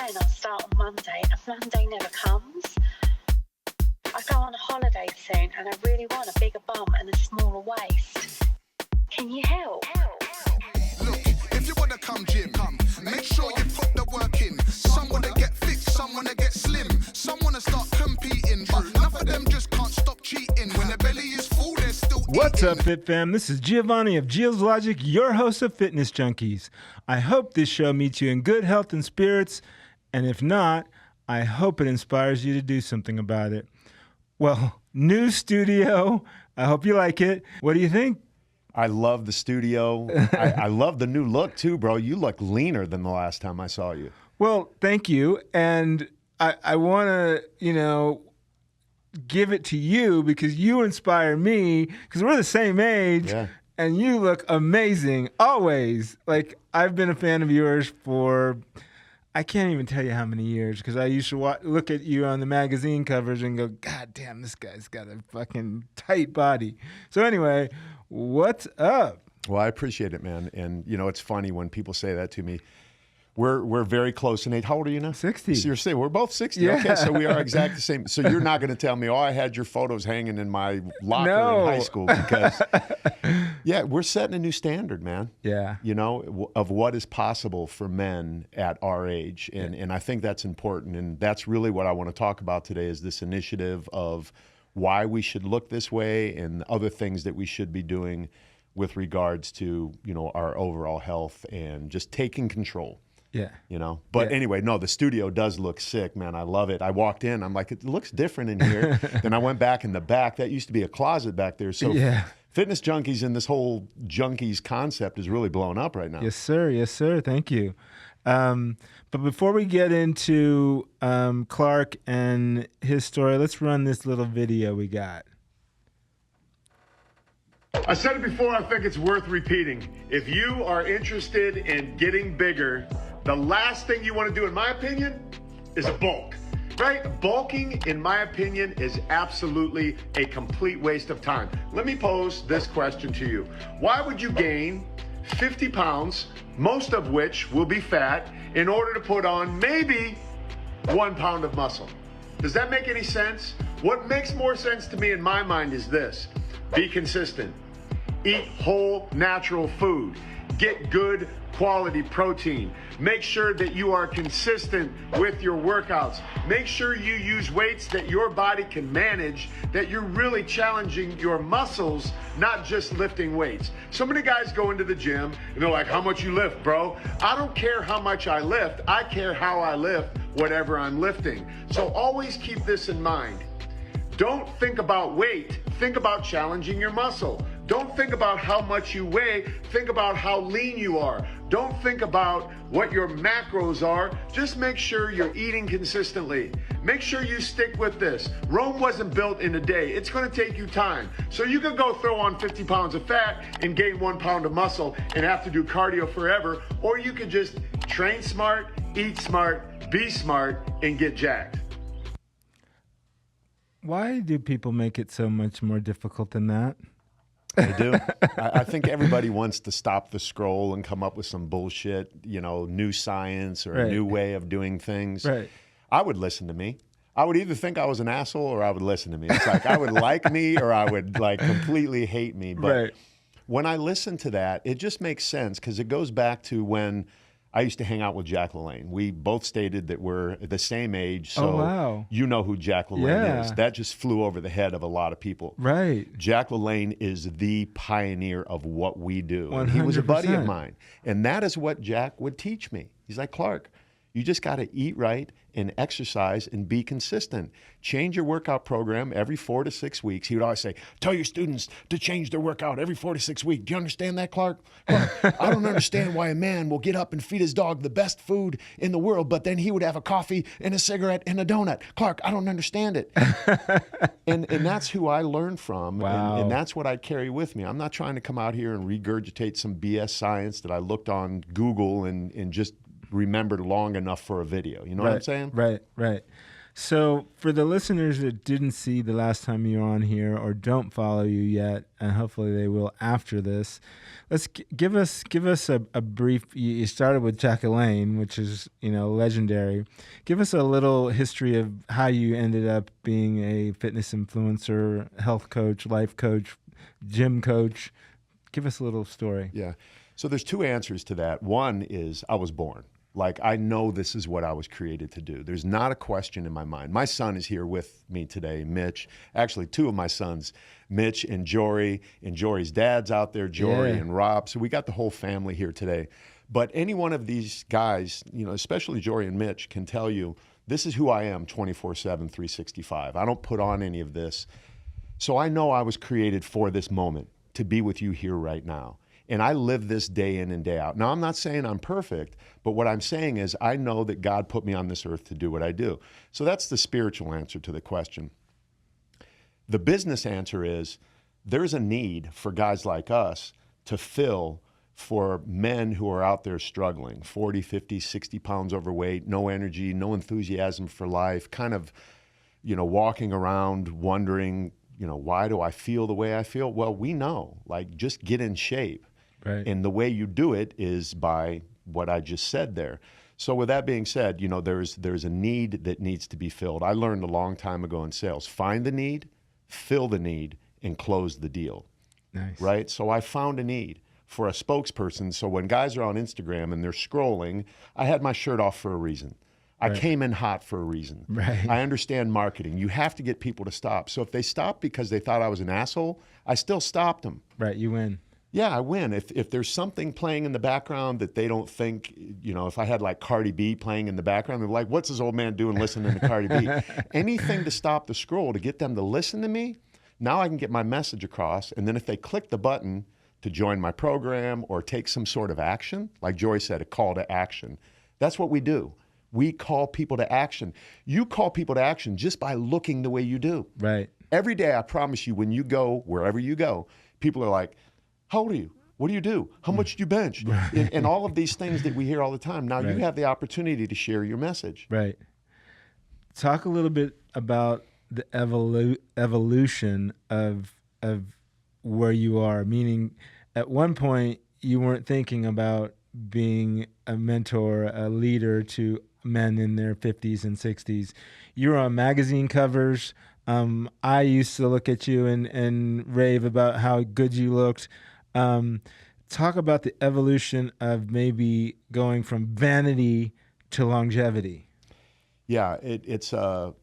saying I'll start on Monday, and Monday never comes. I go on a holiday soon, and I really want a bigger bum and a smaller waist. Can you help? Look, if you wanna come gym, make sure you put the work in. Some wanna get fit, some wanna get slim, some wanna start competing, but enough of them just can't stop cheating. When their belly is full, they're still What's eating. up, Fit Fam? This is Giovanni of Gio's Logic, your host of Fitness Junkies. I hope this show meets you in good health and spirits, and if not, I hope it inspires you to do something about it. Well, new studio. I hope you like it. What do you think? I love the studio. I love the new look too, bro. You look leaner than the last time I saw you. Well, thank you. And I want to, give it to you because you inspire me because we're the same age. Yeah. And you look amazing always. Like, I've been a fan of yours for, I can't even tell you how many years, because I used to look at you on the magazine covers and go, God damn, this guy's got a fucking tight body. So anyway, what's up? Well, I appreciate it, man. And, it's funny when people say that to me. We're very close in age. How old are you now? 60. Seriously, we're both 60. Yeah. Okay, so we are exactly the same. So you're not going to tell me, I had your photos hanging in my locker in high school, because, yeah, we're setting a new standard, man. Yeah. Of what is possible for men at our age. And I think that's important. And that's really what I want to talk about today, is this initiative of why we should look this way and other things that we should be doing with regards to, our overall health and just taking control. Yeah. But anyway, no, the studio does look sick, man. I love it. I walked in, I'm like, it looks different in here. Then I went back in the back. That used to be a closet back there. So yeah. Fitness Junkies and this whole junkies concept is really blowing up right now. Yes, sir. Yes, sir. Thank you. But before we get into Clark and his story, let's run this little video we got. I said it before, I think it's worth repeating. If you are interested in getting bigger, the last thing you want to do, in my opinion, is a bulk, right? Bulking, in my opinion, is absolutely a complete waste of time. Let me pose this question to you. Why would you gain 50 pounds, most of which will be fat, in order to put on maybe 1 pound of muscle? Does that make any sense? What makes more sense to me in my mind is this: be consistent. Eat whole, natural food. Get good quality protein. Make sure that you are consistent with your workouts. Make sure you use weights that your body can manage, that you're really challenging your muscles, not just lifting weights. So many guys go into the gym and they're like, how much you lift, bro? I don't care how much I lift. I care how I lift whatever I'm lifting. So always keep this in mind. Don't think about weight. Think about challenging your muscle. Don't think about how much you weigh. Think about how lean you are. Don't think about what your macros are. Just make sure you're eating consistently. Make sure you stick with this. Rome wasn't built in a day. It's going to take you time. So you could go throw on 50 pounds of fat and gain 1 pound of muscle and have to do cardio forever. Or you could just train smart, eat smart, be smart, and get jacked. Why do people make it so much more difficult than that? I do. I think everybody wants to stop the scroll and come up with some bullshit, new science or a new way of doing things. Right. I would listen to me. I would either think I was an asshole or I would listen to me. It's like I would like me or I would completely hate me. But when I listen to that, it just makes sense, because it goes back to when I used to hang out with Jack LaLanne. We both stated that we're the same age, so you know who Jack LaLanne is. That just flew over the head of a lot of people. Right. Jack LaLanne is the pioneer of what we do. 100%. And he was a buddy of mine. And that is what Jack would teach me. He's like, Clark, you just got to eat right and exercise and be consistent. Change your workout program every 4 to 6 weeks. He would always say, tell your students to change their workout every 4 to 6 weeks. Do you understand that, Clark? Clark, I don't understand why a man will get up and feed his dog the best food in the world, but then he would have a coffee and a cigarette and a donut. Clark, I don't understand it. and that's who I learned from. Wow. And that's what I carry with me. I'm not trying to come out here and regurgitate some BS science that I looked on Google and just remembered long enough for a video. You know what I'm saying? Right. So for the listeners that didn't see the last time you were on here or don't follow you yet, and hopefully they will after this, let's give us a brief. You started with Jack Elaine, which is legendary. Give us a little history of how you ended up being a fitness influencer, health coach, life coach, gym coach. Give us a little story. Yeah. So there's two answers to that. One is I was born. Like, I know this is what I was created to do. There's not a question in my mind. My son is here with me today, Mitch. Actually, two of my sons, Mitch and Jory Jory's dad's out there, Jory and Rob. So we got the whole family here today. But any one of these guys, especially Jory and Mitch, can tell you, this is who I am 24/7, 365. I don't put on any of this. So I know I was created for this moment, to be with you here right now. And I live this day in and day out. Now, I'm not saying I'm perfect, but what I'm saying is I know that God put me on this earth to do what I do. So that's the spiritual answer to the question. The business answer is there's a need for guys like us to fill for men who are out there struggling, 40, 50, 60 pounds overweight, no energy, no enthusiasm for life, kind of, walking around wondering, why do I feel the way I feel? Well, we know, just get in shape. Right. And the way you do it is by what I just said there. So with that being said, there's a need that needs to be filled. I learned a long time ago in sales, find the need, fill the need, and close the deal. Nice. Right? So I found a need for a spokesperson. So when guys are on Instagram and they're scrolling, I had my shirt off for a reason. I came in hot for a reason. Right. I understand marketing. You have to get people to stop. So if they stopped because they thought I was an asshole, I still stopped them. Right, you win. Yeah, I win. If there's something playing in the background that they don't think, if I had like Cardi B playing in the background, they're like, what's this old man doing listening to Cardi B? Anything to stop the scroll, to get them to listen to me, now I can get my message across. And then if they click the button to join my program or take some sort of action, like Joy said, a call to action, that's what we do. We call people to action. You call people to action just by looking the way you do. Right. Every day, I promise you, when you go, wherever you go, people are like, how old are you? What do you do? How much do you bench? And all of these things that we hear all the time. Now you have the opportunity to share your message. Right. Talk a little bit about the evolution of where you are. Meaning, at one point, you weren't thinking about being a mentor, a leader to men in their 50s and 60s. You were on magazine covers. I used to look at you and rave about how good you looked. Talk about the evolution of maybe going from vanity to longevity. Yeah, it's a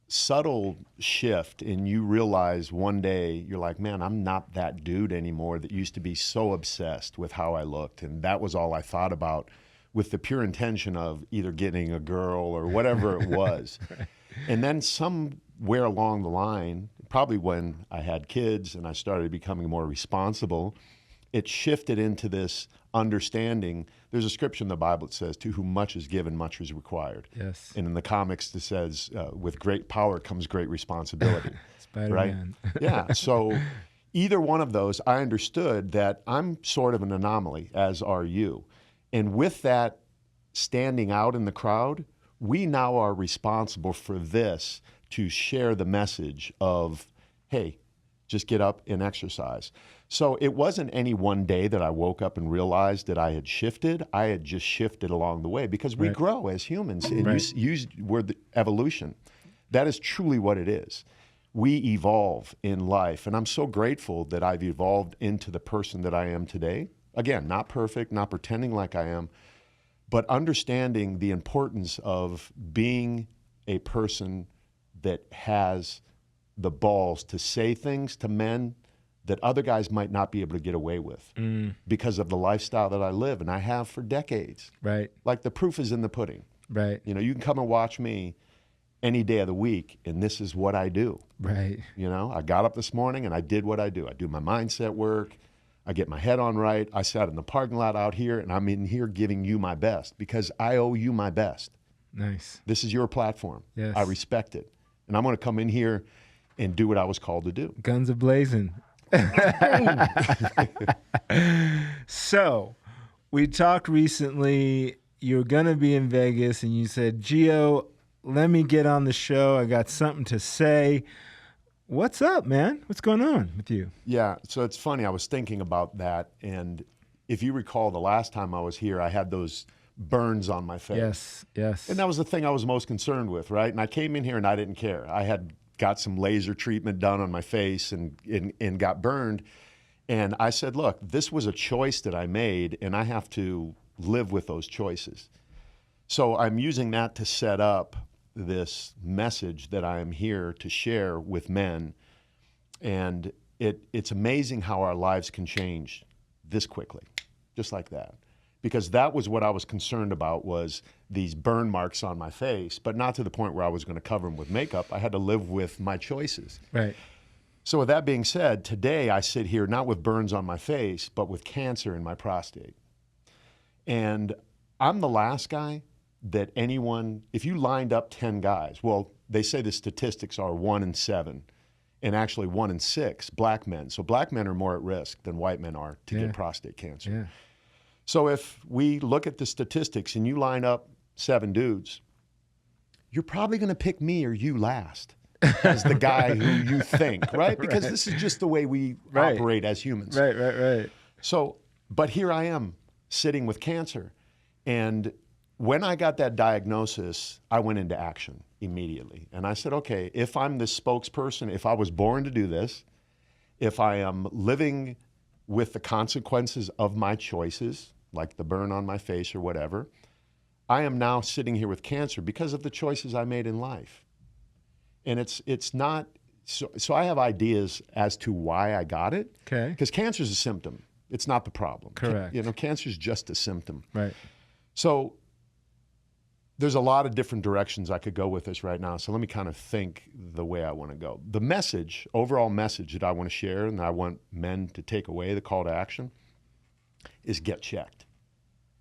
subtle shift, and you realize one day, you're like, man, I'm not that dude anymore that used to be so obsessed with how I looked, and that was all I thought about, with the pure intention of either getting a girl or whatever it was. Right. And then somewhere along the line, probably when I had kids and I started becoming more responsible, it shifted into this understanding. There's a scripture in the Bible that says, to whom much is given, much is required. Yes. And in the comics, it says, with great power comes great responsibility. Spider-Man. Right? Yeah. So either one of those, I understood that I'm sort of an anomaly, as are you. And with that standing out in the crowd, we now are responsible for this, to share the message of, hey, just get up and exercise. So it wasn't any one day that I woke up and realized that I had shifted. I had just shifted along the way, because we grow as humans. And you used the word evolution. That is truly what it is. We evolve in life. And I'm so grateful that I've evolved into the person that I am today. Again, not perfect, not pretending like I am, but understanding the importance of being a person that has the balls to say things to men that other guys might not be able to get away with because of the lifestyle that I live and I have for decades. Right. Like, the proof is in the pudding. Right. You can come and watch me any day of the week, and this is what I do. Right. I got up this morning and I did what I do. I do my mindset work. I get my head on right. I sat in the parking lot out here, and I'm in here giving you my best because I owe you my best. Nice. This is your platform. Yes. I respect it. And I'm going to come in here and do what I was called to do. Guns a-blazing. So, we talked recently, you're going to be in Vegas, and you said, Gio, let me get on the show. I got something to say. What's up, man? What's going on with you? Yeah, so it's funny. I was thinking about that, and if you recall, the last time I was here, I had those burns on my face. Yes. And that was the thing I was most concerned with, right? And I came in here and I didn't care. I had got some laser treatment done on my face and got burned. And I said, look, this was a choice that I made, and I have to live with those choices. So I'm using that to set up this message that I am here to share with men. And it's amazing how our lives can change this quickly, just like that. Because that was what I was concerned about, was these burn marks on my face, but not to the point where I was going to cover them with makeup. I had to live with my choices. Right. So with that being said, today I sit here not with burns on my face, but with cancer in my prostate. And I'm the last guy that anyone, if you lined up 10 guys, well, they say the statistics are 1 in 7, and actually 1 in 6 black men. So black men are more at risk than white men are to get prostate cancer. Yeah. So if we look at the statistics and you line up 7 dudes, you're probably going to pick me or you last as the guy who you think, right? Because this is just the way we operate as humans. Right. So, but here I am sitting with cancer, and when I got that diagnosis, I went into action immediately. And I said, okay, if I'm this spokesperson, if I was born to do this, if I am living with the consequences of my choices, like the burn on my face or whatever, I am now sitting here with cancer because of the choices I made in life. And it's not, so I have ideas as to why I got it. Okay. Because cancer is a symptom. It's not the problem. Correct. Cancer is just a symptom. Right. So there's a lot of different directions I could go with this right now. So let me kind of think the way I want to go. The message, overall message that I want to share and that I want men to take away, the call to action, is get checked.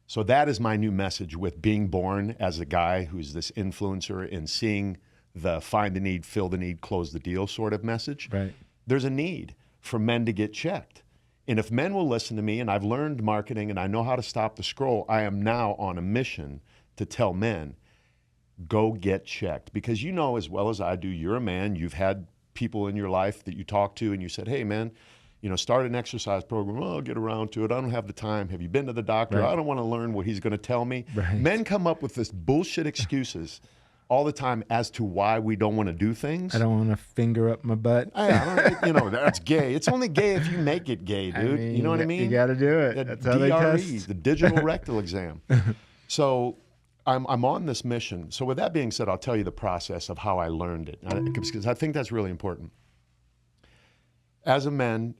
So that is my new message with being born as a guy who's this influencer and seeing the find the need, fill the need, close the deal sort of message. Right. There's a need for men to get checked. And if men will listen to me, and I've learned marketing and I know how to stop the scroll, I am now on a mission to tell men, go get checked. Because you know as well as I do, you're a man, you've had people in your life that you talk to and you said, hey man, start an exercise program. Oh, I'll get around to it. I don't have the time. Have you been to the doctor? Right. I don't want to learn what he's going to tell me. Right. Men come up with this bullshit excuses all the time as to why we don't want to do things. I don't want to finger up my butt. That's gay. It's only gay if you make it gay, dude. You know what I mean? You got to do it. That's how they test. The digital rectal exam. So I'm on this mission. So with that being said, I'll tell you the process of how I learned it, because I think that's really important. As a man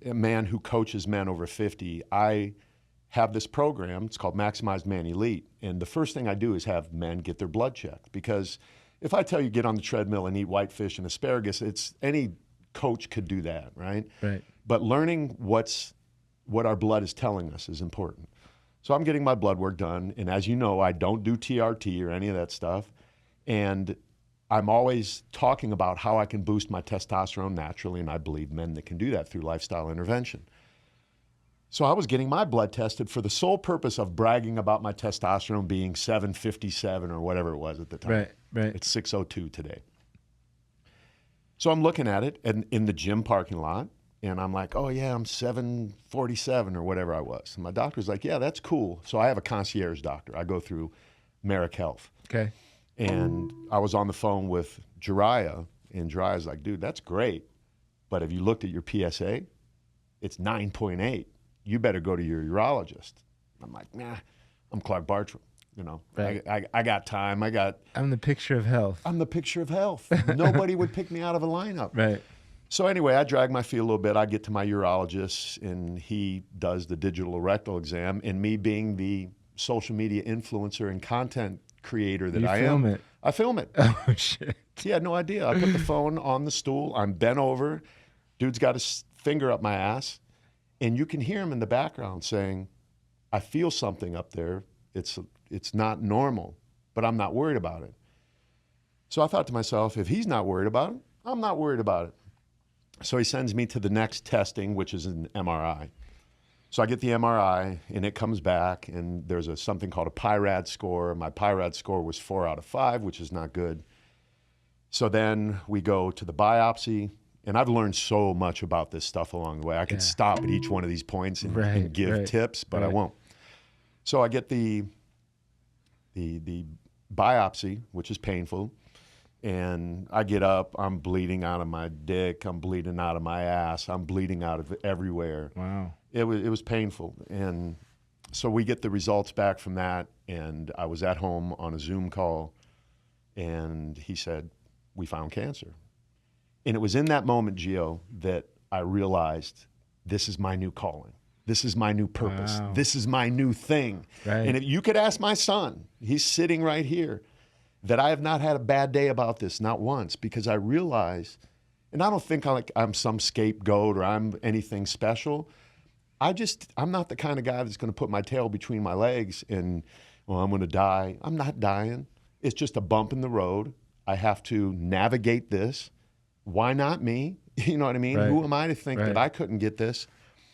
who coaches men over 50, I have this program. It's called Maximized Man Elite. And the first thing I do is have men get their blood checked. Because if I tell you get on the treadmill and eat whitefish and asparagus, any coach could do that, right? Right. But learning what our blood is telling us is important. So I'm getting my blood work done. And as you know, I don't do TRT or any of that stuff. And I'm always talking about how I can boost my testosterone naturally, and I believe men that can do that through lifestyle intervention. So I was getting my blood tested for the sole purpose of bragging about my testosterone being 757 or whatever it was at the time. Right. It's 602 today. So I'm looking at it in the gym parking lot, and I'm like, oh yeah, I'm 747 or whatever I was. And my doctor's like, yeah, that's cool. So I have a concierge doctor. I go through Merrick Health. Okay. And I was on the phone with Jariah, and Jariah's like, dude, that's great. But have you looked at your PSA? It's 9.8. You better go to your urologist. I'm like, nah, I'm Clark Bartram. Right. I got time. I'm the picture of health. I'm the picture of health. Nobody would pick me out of a lineup. Right. So anyway, I drag my feet a little bit. I get to my urologist, and he does the digital rectal exam. And me being the social media influencer and content creator that I am. It. I film it. Oh, shit. He had no idea. I put the phone on the stool. I'm bent over. Dude's got his finger up my ass. And you can hear him in the background saying, I feel something up there. It's not normal, but I'm not worried about it. So I thought to myself, if he's not worried about it, I'm not worried about it. So he sends me to the next testing, which is an MRI. So I get the MRI, and it comes back, and there's something called a PIRAD score. My PIRAD score was 4 out of 5, which is not good. So then we go to the biopsy, and I've learned so much about this stuff along the way. I could stop at each one of these points and give tips, but I won't. So I get the biopsy, which is painful, and I get up, I'm bleeding out of my dick, I'm bleeding out of my ass, I'm bleeding out of everywhere. Wow. It was painful. And so we get the results back from that, and I was at home on a Zoom call, and he said, we found cancer. And it was in that moment, Gio, that I realized this is my new calling. This is my new purpose. Wow. This is my new thing. Right. And if you could ask my son, he's sitting right here, that I have not had a bad day about this, not once, because I realize, and I don't think I'm some scapegoat or I'm anything special. I'm not the kind of guy that's going to put my tail between my legs and, well, I'm going to die. I'm not dying. It's just a bump in the road. I have to navigate this. Why not me? You know what I mean? Right. Who am I to think that I couldn't get this?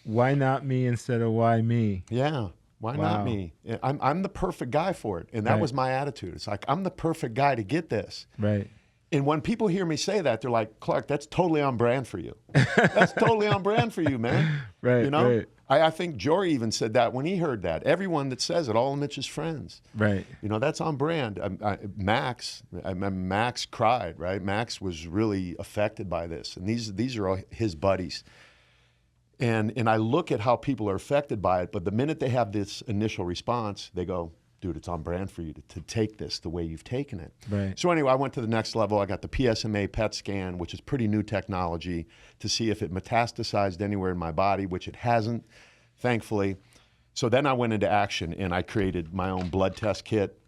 Why not me instead of why me? Yeah. Why not me? I'm the perfect guy for it. And that was my attitude. It's like, I'm the perfect guy to get this. Right. And when people hear me say that, they're like, Clark, that's totally on brand for you. That's totally on brand for you, man. Right. You know? Right. I think Jory even said that when he heard that. Everyone that says it, all of Mitch's friends. Right. You know, that's on brand. Max cried, right? Max was really affected by this. And these are all his buddies. And I look at how people are affected by it, but the minute they have this initial response, they go, dude, it's on brand for you to take this the way you've taken it. Right. So anyway, I went to the next level. I got the PSMA PET scan, which is pretty new technology, to see if it metastasized anywhere in my body, which it hasn't, thankfully. So then I went into action, and I created my own blood test kit.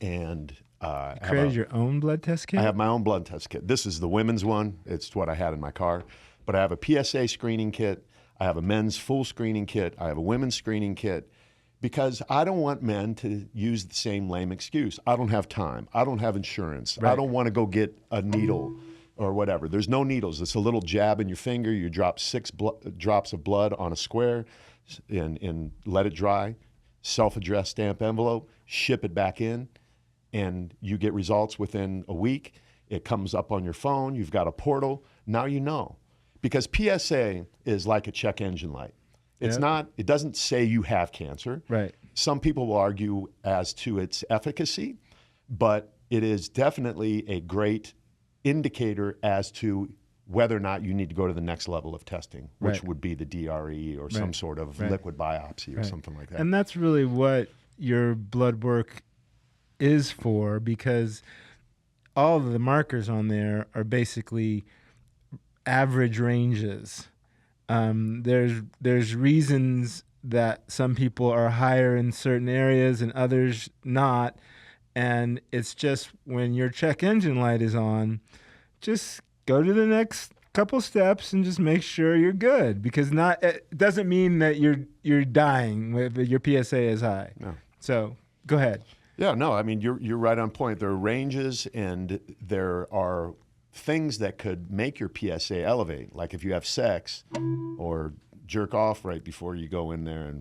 And Created your own blood test kit? I have my own blood test kit. This is the women's one. It's what I had in my car. But I have a PSA screening kit. I have a men's full screening kit. I have a women's screening kit, because I don't want men to use the same lame excuse. I don't have time. I don't have insurance. Right. I don't want to go get a needle or whatever. There's no needles. It's a little jab in your finger. You drop 6 drops of blood on a square and let it dry. Self-addressed stamp envelope. Ship it back in, and you get results within a week. It comes up on your phone. You've got a portal. Now you know. Because PSA is like a check engine light. It's not, it doesn't say you have cancer. Right. Some people will argue as to its efficacy, but it is definitely a great indicator as to whether or not you need to go to the next level of testing, which would be the DRE or some sort of liquid biopsy or something like that. And that's really what your blood work is for, because all of the markers on there are basically average ranges. There's reasons that some people are higher in certain areas and others not, and it's just when your check engine light is on, just go to the next couple steps and just make sure you're good, because it doesn't mean that you're dying with your PSA is high. No. So go ahead. Yeah, no, I mean, you're right on point. There are ranges, and there are things that could make your PSA elevate, like if you have sex or jerk off right before you go in there,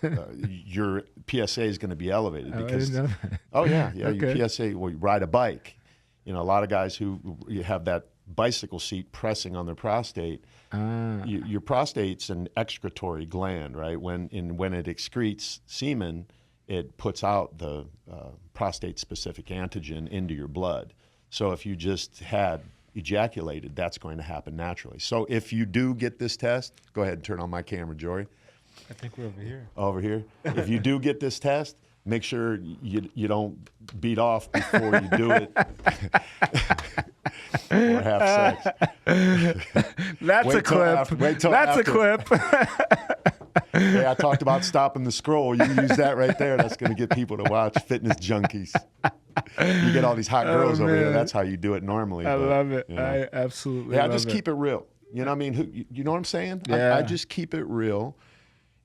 and your PSA is going to be elevated because I didn't know that. Oh yeah, Okay. Your PSA. Well, you ride a bike. You know, a lot of guys who you have that bicycle seat pressing on their prostate. Your prostate's an excretory gland, right? When it excretes semen, it puts out the prostate-specific antigen into your blood. So if you just had ejaculated, that's going to happen naturally. So if you do get this test, go ahead and turn on my camera, Jory. I think we're over here. Over here. If you do get this test, make sure you don't beat off before you do it or have sex. That's a clip. That's a clip. Hey, I talked about stopping the scroll. You use that right there. That's going to get people to watch, fitness junkies. You get all these hot girls over here. That's how you do it normally. I love it. You know. I absolutely Yeah, love just it. keep it real. You know what I mean? You know what I'm saying? Yeah. I just keep it real.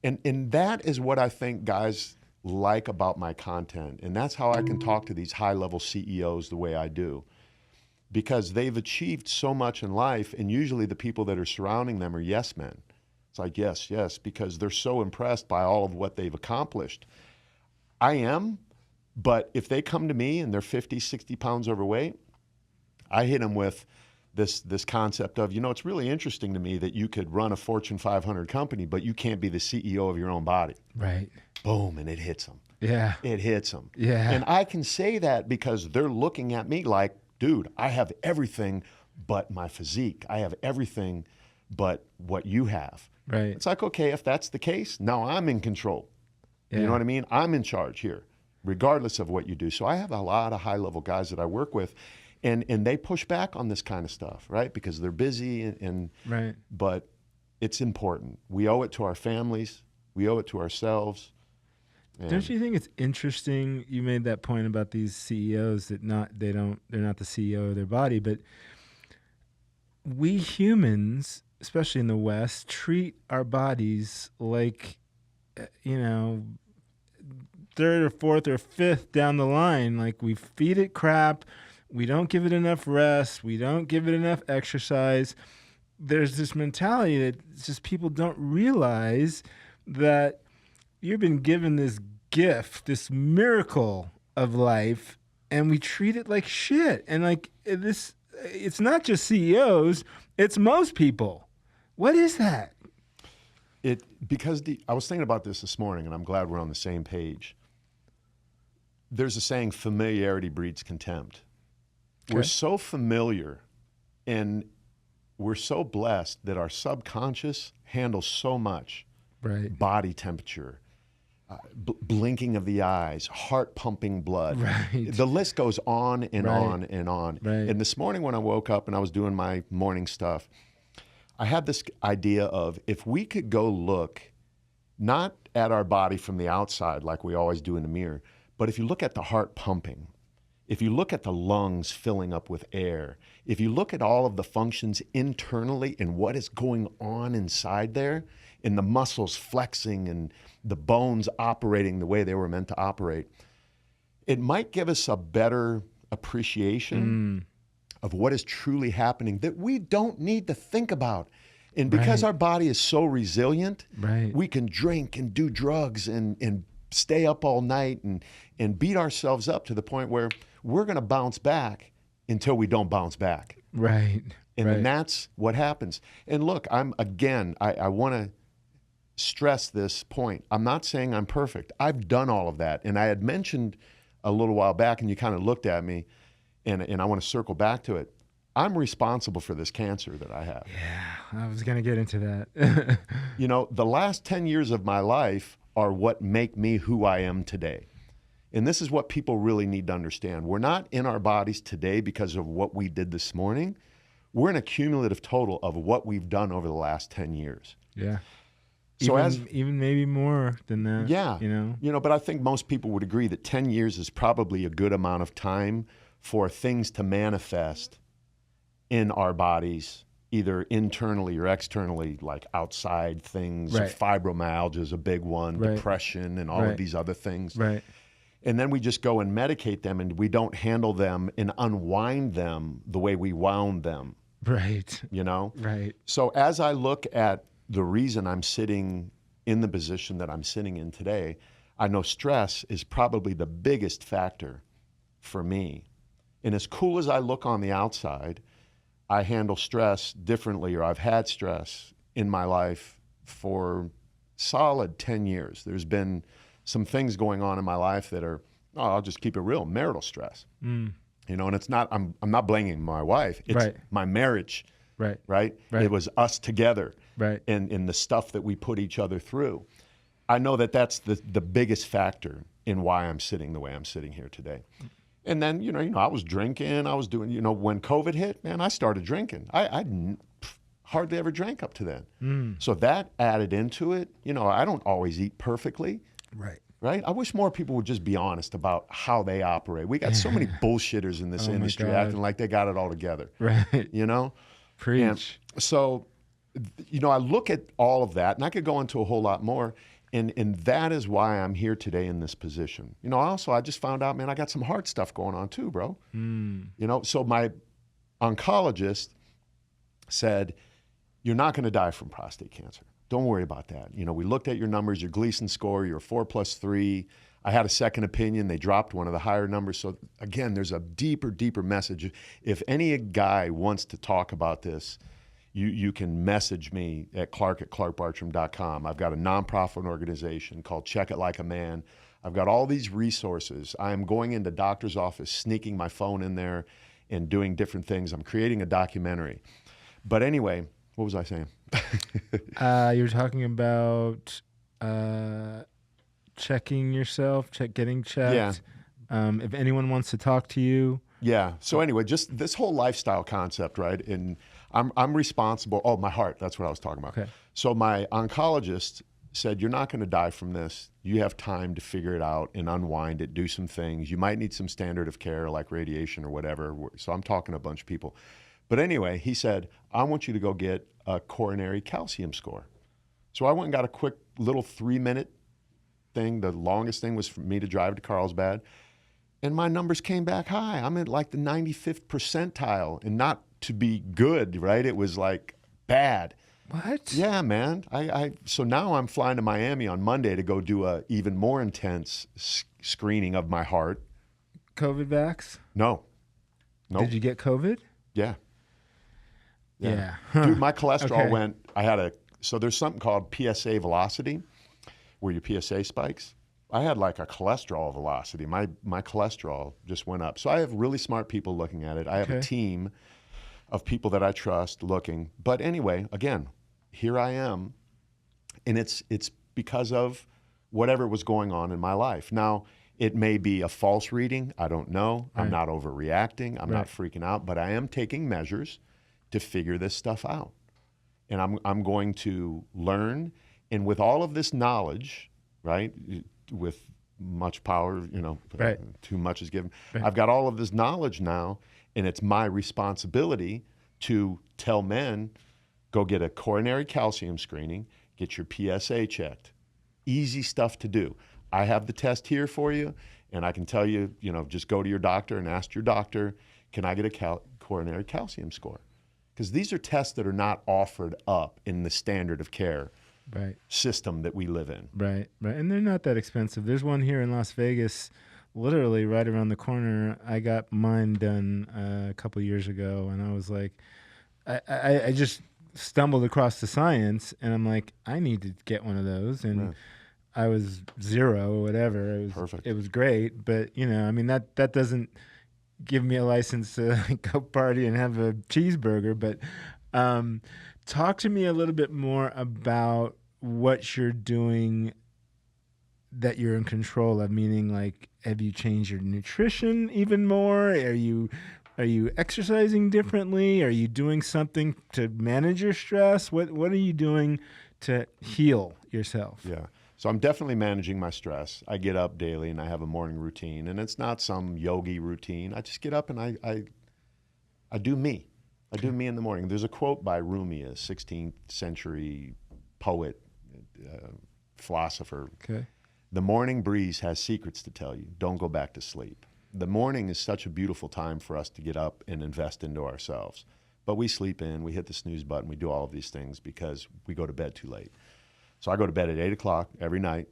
And that is what I think guys like about my content. And that's how I can talk to these high-level CEOs the way I do. Because they've achieved so much in life, and usually the people that are surrounding them are yes men. It's like, yes, yes, because they're so impressed by all of what they've accomplished. I am, but if they come to me and they're 50, 60 pounds overweight, I hit him with this concept of, it's really interesting to me that you could run a Fortune 500 company, but you can't be the CEO of your own body. Right. Boom, and it hits them. Yeah. It hits them. Yeah. And I can say that because they're looking at me like, dude, I have everything but my physique. I have everything but what you have. Right. It's like, okay, if that's the case, now I'm in control. Yeah. You know what I mean? I'm in charge here, regardless of what you do. So I have a lot of high-level guys that I work with, and they push back on this kind of stuff, right? Because they're busy, and Right. but it's important. We owe it to our families. We owe it to ourselves. And Don't you think it's interesting? You made that point about these CEOs that they're not the CEO of their body, but we humans, especially in the West, treat our bodies like, third or fourth or fifth down the line. Like, we feed it crap. We don't give it enough rest. We don't give it enough exercise. There's this mentality that it's just people don't realize that you've been given this gift, this miracle of life, and we treat it like shit. And like this, it's not just CEOs, it's most people. What is that? I was thinking about this morning, and I'm glad we're on the same page. There's a saying, familiarity breeds contempt. Okay. We're so familiar, and we're so blessed that our subconscious handles so much. Right. Body temperature, blinking of the eyes, heart pumping blood. Right. The list goes on and Right. on and on. Right. And this morning when I woke up and I was doing my morning stuff, I had this idea of, if we could go look not at our body from the outside like we always do in the mirror, but if you look at the heart pumping, if you look at the lungs filling up with air, if you look at all of the functions internally and what is going on inside there, and the muscles flexing and the bones operating the way they were meant to operate, it might give us a better appreciation of what is truly happening that we don't need to think about. And because Right. our body is so resilient, Right. we can drink and do drugs and stay up all night and beat ourselves up to the point where we're going to bounce back until we don't bounce back. Right. And right. then that's what happens. And look, I want to stress this point. I'm not saying I'm perfect. I've done all of that. And I had mentioned a little while back, and you kind of looked at me, and I want to circle back to it. I'm responsible for this cancer that I have. Yeah, I was going to get into that. The last 10 years of my life are what make me who I am today. And this is what people really need to understand. We're not in our bodies today because of what we did this morning. We're in a cumulative total of what we've done over the last 10 years. Yeah. So even maybe more than that. Yeah. You know? But I think most people would agree that 10 years is probably a good amount of time for things to manifest in our bodies, either internally or externally, like outside things. Right. Fibromyalgia is a big one, Right. depression, and all Right. of these other things. Right. And then we just go and medicate them, and we don't handle them and unwind them the way we wound them, Right. Right. So as I look at the reason I'm sitting in the position that I'm sitting in today, I know stress is probably the biggest factor for me. And as cool as I look on the outside, I handle stress differently, or I've had stress in my life for solid 10 years. There's been some things going on in my life that are, I'll just keep it real, marital stress. And it's not, I'm not blaming my wife. It's Right. my marriage, Right. right? Right. It was us together. Right. And the stuff that we put each other through. I know that that's the biggest factor in why I'm sitting the way I'm sitting here today. And then, I was drinking, I was doing, when COVID hit, man, I started drinking. I hardly ever drank up to then. So that added into it. I don't always eat perfectly. Right. Right? I wish more people would just be honest about how they operate. We got so many bullshitters in this Oh my industry God. acting like they got it all together. Right. Preach. And so, I look at all of that, and I could go into a whole lot more, and that is why I'm here today in this position. I just found out, man, I got some heart stuff going on too, bro. So my oncologist said, you're not going to die from prostate cancer. Don't worry about that. We looked at your numbers, your Gleason score, you're 4+3. I had a second opinion. They dropped one of the higher numbers. So again, there's a deeper message. If any guy wants to talk about this, you can message me at clark@clarkbartram.com. I've got a nonprofit organization called Check It Like a Man. I've got all these resources. I am going into doctor's office, sneaking my phone in there and doing different things. I'm creating a documentary. But anyway, what was I saying? You were talking about checking yourself, getting checked. Yeah. If anyone wants to talk to you. Yeah. So anyway, just this whole lifestyle concept, right? And I'm responsible. Oh, my heart. That's what I was talking about. Okay. So my oncologist said, you're not going to die from this. You have time to figure it out and unwind it, do some things. You might need some standard of care like radiation or whatever. So I'm talking to a bunch of people. But anyway, he said, I want you to go get a coronary calcium score. So I went and got a quick little 3-minute thing. The longest thing was for me to drive to Carlsbad. And my numbers came back high. I'm at like the 95th percentile, and not to be good, right? It was like bad. What? Yeah, man. So now I'm flying to Miami on Monday to go do a even more intense screening of my heart. COVID vax? No. Nope. Did you get COVID? Yeah. Yeah. Dude, my cholesterol Okay. went, so there's something called PSA velocity, where your PSA spikes. I had like a cholesterol velocity. My cholesterol just went up. So I have really smart people looking at it. I have a Okay. team of people that I trust looking. But anyway, again, here I am, and it's because of whatever was going on in my life. Now, it may be a false reading. I don't know. I'm Right. not overreacting. I'm Right. not freaking out, but I am taking measures to figure this stuff out. And I'm going to learn. And with all of this knowledge, right, with much power, Right. too much is given. Right. I've got all of this knowledge now, and it's my responsibility to tell men, go get a coronary calcium screening, get your PSA checked. Easy stuff to do. I have the test here for you, and I can tell you, just go to your doctor and ask your doctor, can I get a coronary calcium score? Because these are tests that are not offered up in the standard of care Right. system that we live in. Right. And they're not that expensive. There's one here in Las Vegas, literally right around the corner. I got mine done a couple years ago, and I was like, I just stumbled across the science, and I'm like, I need to get one of those. And Right. I was 0 or whatever. It was Perfect. It was great, but that doesn't give me a license to go party and have a cheeseburger. But talk to me a little bit more about what you're doing that you're in control of, meaning like, have you changed your nutrition even more? Are you exercising differently? Are you doing something to manage your stress? What are you doing to heal yourself? Yeah. So I'm definitely managing my stress. I get up daily and I have a morning routine, and it's not some yogi routine. I just get up and I do me. I do me in the morning. There's a quote by Rumi, a 16th century poet, philosopher. Okay. The morning breeze has secrets to tell you. Don't go back to sleep. The morning is such a beautiful time for us to get up and invest into ourselves. But we sleep in, we hit the snooze button, we do all of these things because we go to bed too late. So I go to bed at 8 o'clock every night.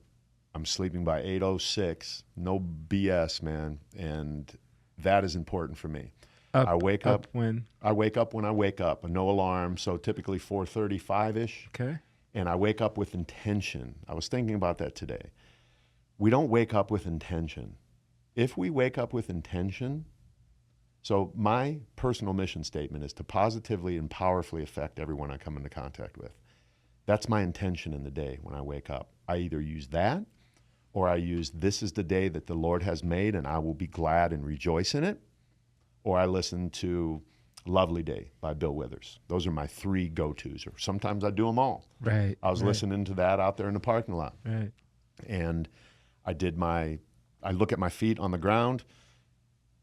I'm sleeping by 8:06. No BS, man. And that is important for me. I wake up when? I wake up when I wake up. No alarm. So typically 4:35-ish. Okay. And I wake up with intention. I was thinking about that today. We don't wake up with intention. If we wake up with intention, so my personal mission statement is to positively and powerfully affect everyone I come into contact with. That's my intention in the day when I wake up. I either use that, or I use, this is the day that the Lord has made and I will be glad and rejoice in it, or I listen to Lovely Day by Bill Withers. Those are my 3 go-tos, or sometimes I do them all. Right. I was listening to that out there in the parking lot. Right. And I look at my feet on the ground.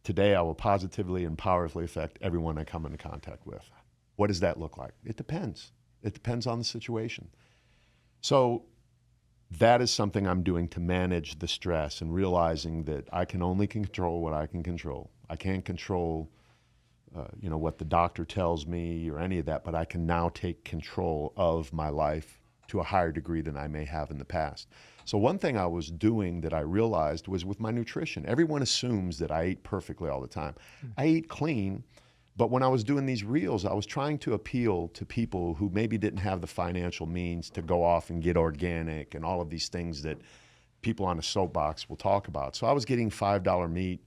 Today I will positively and powerfully affect everyone I come into contact with. What does that look like? It depends. It depends on the situation. So that is something I'm doing to manage the stress, and realizing that I can only control what I can control. I can't control what the doctor tells me or any of that, but I can now take control of my life to a higher degree than I may have in the past. So one thing I was doing that I realized was with my nutrition. Everyone assumes that I ate perfectly all the time. I eat clean, but when I was doing these reels, I was trying to appeal to people who maybe didn't have the financial means to go off and get organic and all of these things that people on a soapbox will talk about. So I was getting $5 meat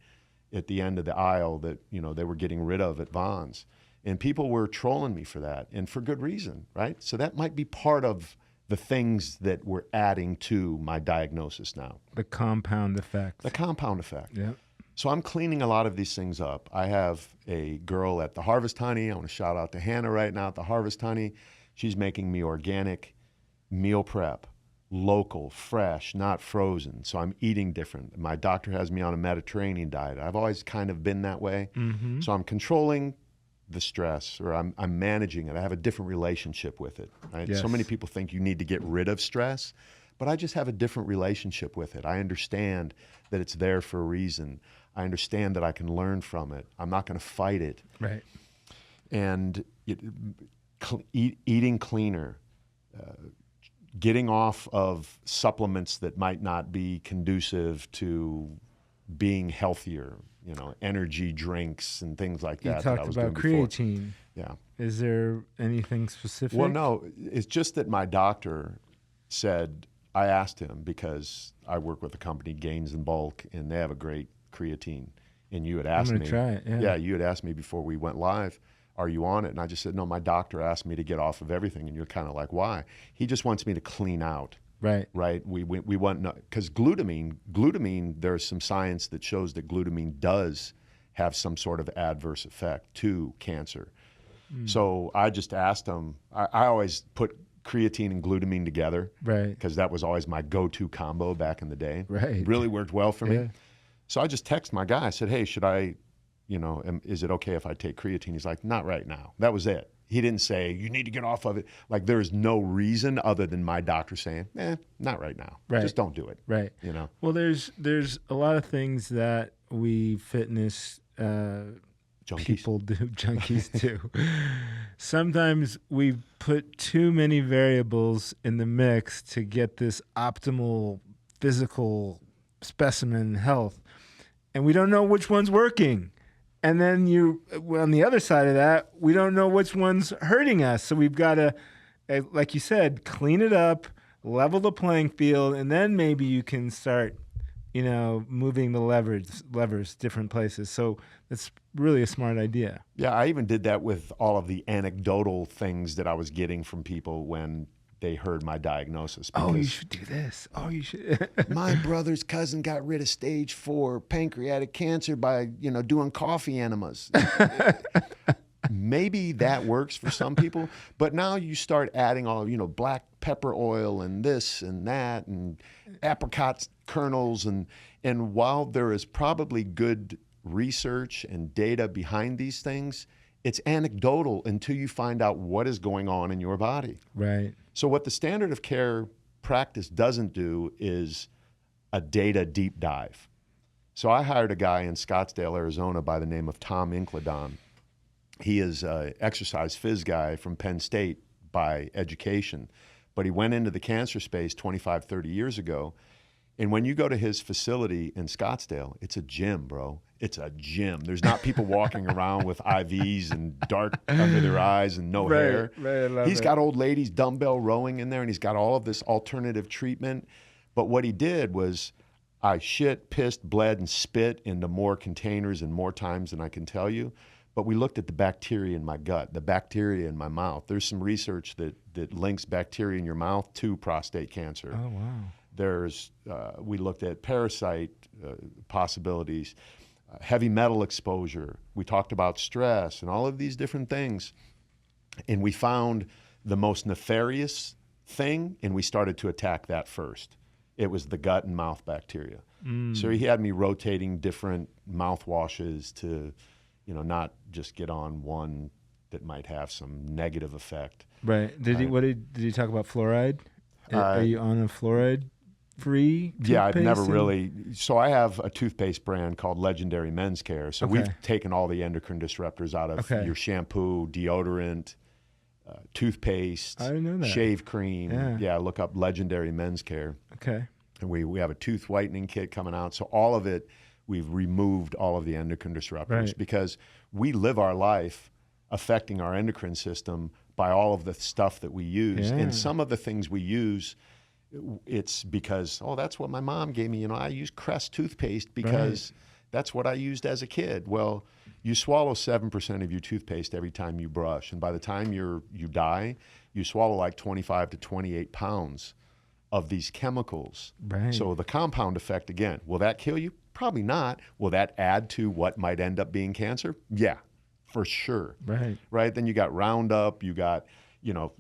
at the end of the aisle that, you know, they were getting rid of at Vons. And people were trolling me for that, and for good reason, right? So that might be part of the things that we're adding to my diagnosis now. The compound effect. The compound effect. Yeah. So I'm cleaning a lot of these things up. I have a girl at the Harvest Honey. I want to shout out to Hannah right now at the Harvest Honey. She's making me organic meal prep, local, fresh, not frozen. So I'm eating different. My doctor has me on a Mediterranean diet. I've always kind of been that way. Mm-hmm. So I'm controlling the stress, or I'm managing it. I have a different relationship with it, right? Yes. So many people think you need to get rid of stress, but I just have a different relationship with it. I understand that it's there for a reason. I understand that I can learn from it. I'm not going to fight it. Right. And eating cleaner, getting off of supplements that might not be conducive to being healthier, you know, energy drinks and things like You that. that I talked was about doing before. creatine. Yeah. Is there anything specific? Well, no, it's just that my doctor said, I asked him, because I work with a company, Gains in Bulk, and they have a great creatine. And you had asked I'm me. gonna try it, yeah. You had asked me before we went live, are you on it? And I just said, no, my doctor asked me to get off of everything. And you're kind of like, why? He just wants me to clean out. Right. Right. We want, because glutamine, there's some science that shows that glutamine does have some sort of adverse effect to cancer. So I just asked him, I always put creatine and glutamine together. Right. Because that was always my go-to combo back in the day. Right. It really worked well for me. Yeah. So I just texted my guy. I said, hey, should I, you know, is it okay if I take creatine? He's like, not right now. That was it. He didn't say, you need to get off of it. Like, there is no reason other than my doctor saying, not right now. Right. Just don't do it. Right. You know? Well, there's a lot of things that we fitness Junkies. people do, junkies do. Sometimes we put too many variables in the mix to get this optimal physical specimen health, and we don't know which one's working. And then on the other side of that, we don't know which one's hurting us. So we've got to, like you said, clean it up, level the playing field, and then maybe you can start, you know, moving the levers different places. So that's really a smart idea. Yeah, I even did that with all of the anecdotal things that I was getting from people when they heard my diagnosis. Oh, you should do this. Oh, you should. My brother's cousin got rid of stage 4 pancreatic cancer by, you know, doing coffee enemas. Maybe that works for some people, but now you start adding all, you know, black pepper oil and this and that and apricot kernels. And while there is probably good research and data behind these things, it's anecdotal until you find out what is going on in your body. Right. So what the standard of care practice doesn't do is a data deep dive. So I hired a guy in Scottsdale, Arizona by the name of Tom Incledon. He is an exercise phys guy from Penn State by education, but he went into the cancer space 25, 30 years ago. And when you go to his facility in Scottsdale, it's a gym, bro. It's a gym. There's not people walking around with IVs and dark under their eyes and no hair. Right, I love He's it. got old ladies dumbbell rowing in there, and he's got all of this alternative treatment. But what he did was, I shit, pissed, bled, and spit into more containers and more times than I can tell you. But we looked at the bacteria in my gut, the bacteria in my mouth. There's some research that links bacteria in your mouth to prostate cancer. Oh, wow. There's, we looked at parasite possibilities, heavy metal exposure. We talked about stress and all of these different things. And we found the most nefarious thing, and we started to attack that first. It was the gut and mouth bacteria. So he had me rotating different mouthwashes to, you know, not just get on one that might have some negative effect. Right. Did he talk about fluoride? Are you on a fluoride-free toothpaste? Yeah, I've never really. So I have a toothpaste brand called Legendary Men's Care. So we've taken all the endocrine disruptors out of your shampoo, deodorant, toothpaste, I didn't know that. shave cream. Yeah. Yeah, look up Legendary Men's Care. Okay. And we have a tooth whitening kit coming out. So all of it, we've removed all of the endocrine disruptors because we live our life affecting our endocrine system by all of the stuff that we use. And some of the things we use, it's because, oh, that's what my mom gave me. You know, I use Crest toothpaste because that's what I used as a kid. Well, you swallow 7% of your toothpaste every time you brush. And by the time you die, you swallow like 25 to 28 pounds of these chemicals. So the compound effect, again, will that kill you? Probably not. Will that add to what might end up being cancer? Yeah, for sure. Right? Then you got Roundup, you got, you know,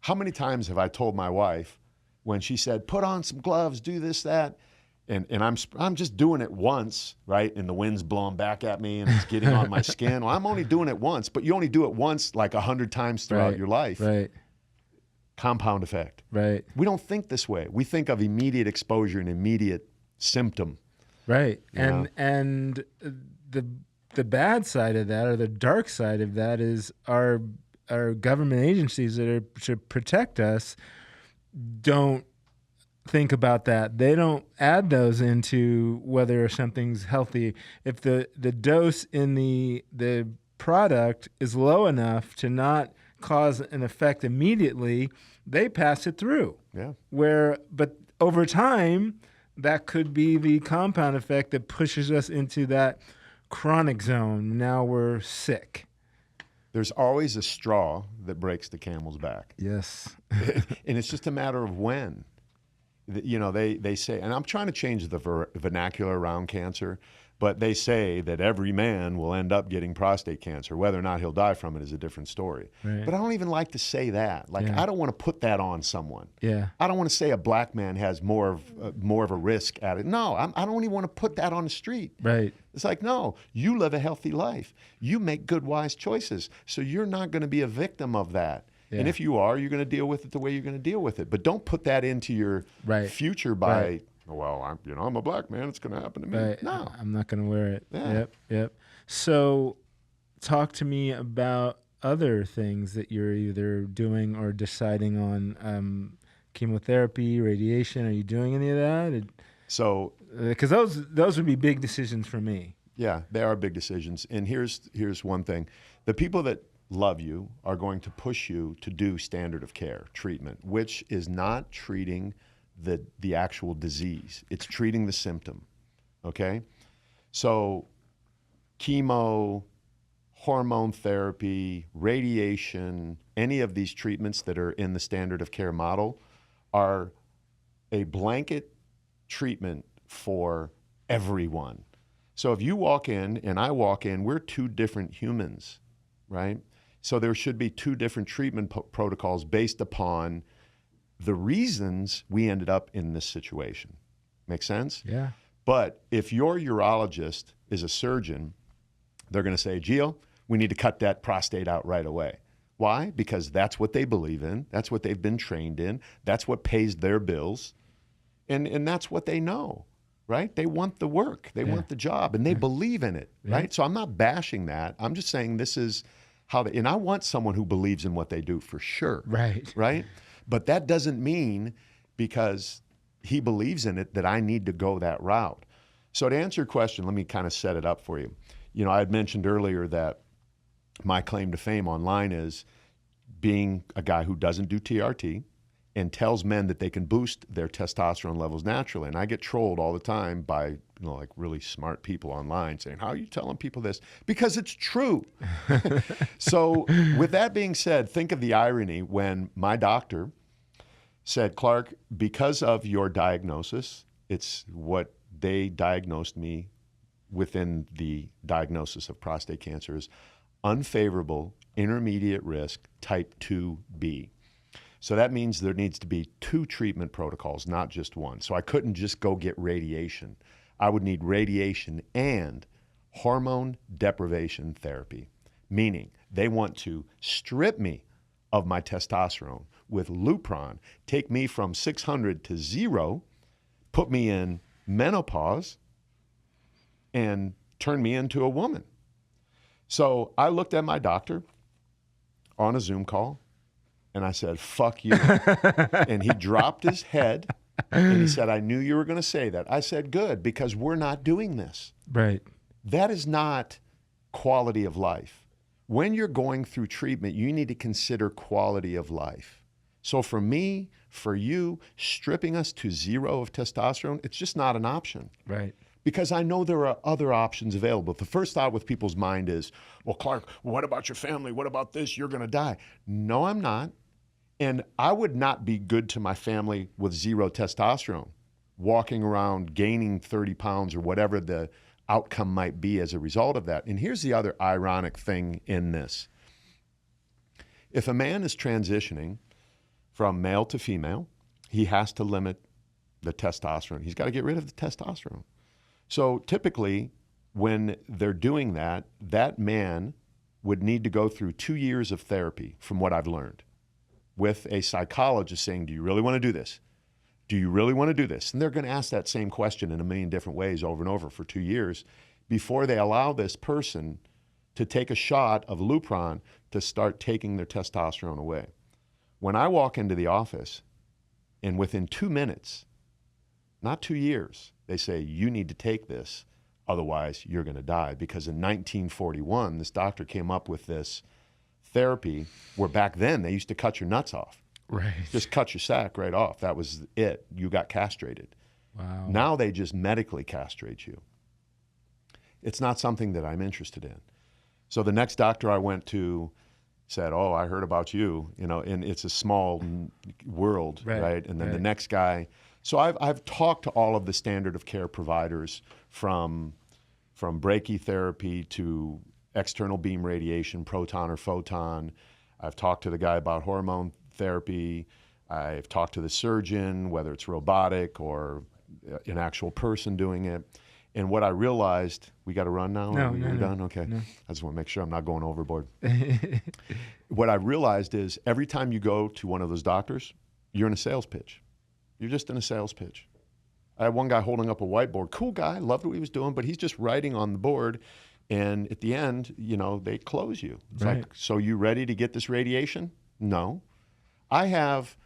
how many times have I told my wife when she said, put on some gloves, do this, that, and I'm just doing it once, right? And the wind's blowing back at me and it's getting on my skin. Well, I'm only doing it once, but you only do it once like 100 times throughout your life. Compound effect. We don't think this way. We think of immediate exposure and immediate symptom. And the bad side of that, or the dark side of that, is our government agencies that should protect us don't think about that. They don't add those into whether something's healthy. If the dose in the product is low enough to not cause an effect immediately, they pass it through. But over time, that could be the compound effect that pushes us into that chronic zone. Now we're sick. There's always a straw that breaks the camel's back. And it's just a matter of when. You know, they say, and I'm trying to change the vernacular around cancer, but they say that every man will end up getting prostate cancer. Whether or not he'll die from it is a different story. But I don't even like to say that. Like, I don't want to put that on someone. I don't want to say a black man has more of a risk at it. No, I don't even want to put that on the street. It's like, no, you live a healthy life. You make good, wise choices. So you're not going to be a victim of that. And if you are, you're going to deal with it the way you're going to deal with it. But don't put that into your future by, well, I'm a black man, it's going to happen to me. No. I'm not going to wear it. So talk to me about other things that you're either doing or deciding on. Chemotherapy, radiation, are you doing any of that? So, because those would be big decisions for me. Yeah, they are big decisions. And here's one thing. The people that love you are going to push you to do standard of care treatment, which is not treating the actual disease. It's treating the symptom, okay? So chemo, hormone therapy, radiation, any of these treatments that are in the standard of care model are a blanket treatment for everyone. So if you walk in and I walk in, we're two different humans, right? So there should be two different treatment protocols based upon the reasons we ended up in this situation. Make sense? But if your urologist is a surgeon, they're going to say, Gio, we need to cut that prostate out right away. Why? Because that's what they believe in. That's what they've been trained in. That's what pays their bills. And that's what they know, right? They want the work. They want the job, and they believe in it, right? So I'm not bashing that. I'm just saying this is how and I want someone who believes in what they do for sure. Right? But that doesn't mean because he believes in it that I need to go that route. So to answer your question, let me kind of set it up for you. You know, I had mentioned earlier that my claim to fame online is being a guy who doesn't do TRT and tells men that they can boost their testosterone levels naturally. And I get trolled all the time by, like really smart people online saying, how are you telling people this? Because it's true. So with that being said, think of the irony when my doctor said, Clark, because of your diagnosis, it's what they diagnosed me within the diagnosis of prostate cancer is unfavorable, intermediate risk, type 2B. So that means there needs to be two treatment protocols, not just one. So I couldn't just go get radiation. I would need radiation and hormone deprivation therapy, meaning they want to strip me of my testosterone with Lupron, take me from 600 to 0, put me in menopause, and turn me into a woman. So I looked at my doctor on a Zoom call, and I said, fuck you. And he dropped his head And he said, I knew you were going to say that. I said, good, because we're not doing this. Right. That is not quality of life. When you're going through treatment, you need to consider quality of life. So for me, for you, stripping us to zero of testosterone, it's just not an option. Right. Because I know there are other options available. The first thought with people's mind is, well, Clark, what about your family? What about this? You're going to die. No, I'm not. And I would not be good to my family with zero testosterone, walking around gaining 30 pounds or whatever the outcome might be as a result of that. And here's the other ironic thing in this. If a man is transitioning from male to female, he has to limit the testosterone. He's got to get rid of the testosterone. So typically, when they're doing that, that man would need to go through 2 years of therapy, from what I've learned, with a psychologist saying, do you really want to do this? Do you really want to do this? And they're going to ask that same question in a million different ways over and over for 2 years before they allow this person to take a shot of Lupron to start taking their testosterone away. When I walk into the office and within 2 minutes, not 2 years, they say, you need to take this, otherwise you're going to die. Because in 1941, this doctor came up with this therapy where back then they used to cut your nuts off. Right. Just cut your sack right off. That was it. You got castrated. Wow. Now they just medically castrate you. It's not something that I'm interested in. So the next doctor I went to said, oh, I heard about you, and it's a small world, right? And then the next guy. So I've talked to all of the standard of care providers from brachytherapy to external beam radiation, proton or photon. I've talked to the guy about hormone therapy. I've talked to the surgeon, whether it's robotic or an actual person doing it. And what I realized, we got to run now? No, We're no, done? Okay. no. I just want to make sure I'm not going overboard. What I realized is every time you go to one of those doctors, you're in a sales pitch. You're just in a sales pitch. I had one guy holding up a whiteboard. Cool guy, loved what he was doing, but he's just writing on the board. And at the end, they close you. It's Right. like, so you ready to get this radiation? No. I have